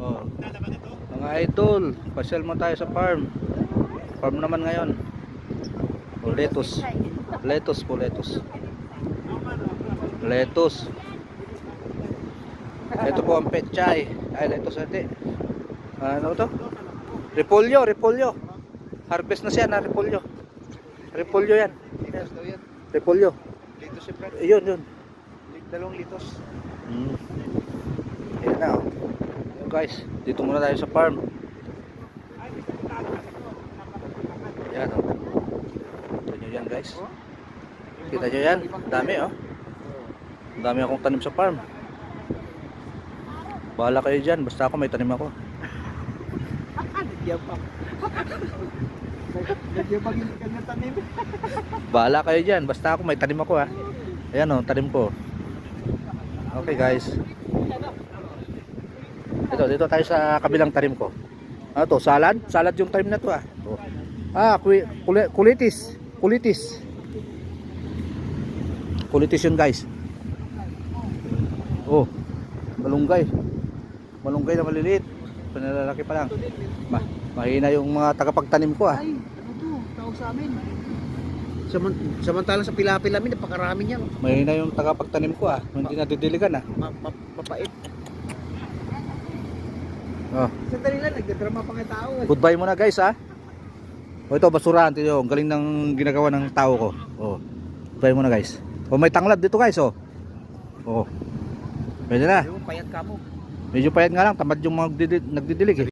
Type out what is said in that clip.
Oh. Mga idol, pasyal mo tayo sa farm. Farm naman ngayon. Oh, lettuce. Lettuce po, lettuce. Lettuce. Ito po ang petchay. Ay, lettuce ate. Ano to? Repolyo, repolyo. Harvest na siya na repolyo. Repolyo yan. Repolyo. Litos si Fred. Yun, yun. Dalawang litos. Ayan na oh. Ayan guys, dito muna tayo sa farm. Ayan oh. Kita nyo yan guys. Kita nyo yan, dami oh. Dami akong tanim sa farm. Bahala kayo dyan, basta ako may tanim ako. Bahala kayo dyan, basta ako may tanim ako ha. Ayan oh, tanim ko. Okay guys. Dito tayo sa kabilang tanim ko. Ano to? Salad? Salad yung tanim na to ah. To. Kulitis. Kulitis. Kulitis yun guys. Oh. Malunggay. Malunggay na maliliit. Panalalaki pa lang. Mahina yung mga tagapagtanim ko ah. Ay, ano to? Tawag sa amin. Samantalang sa pilapil namin, napakarami niyan. Mahina yung tagapagtanim ko ah. Hindi na didiligan ah. Mapait. Oh. Sandali lang, nagdadrama pa nga tao. Goodbye muna guys ha. O ito basurahan ito, ang galing ng ginagawa ng tao ko. Oh. Goodbye muna guys. O may tanglad dito guys oh. Oh. Pwede na. Yung payat ka mo. Medyo payat nga lang, tamad yung mga nagdidilig eh.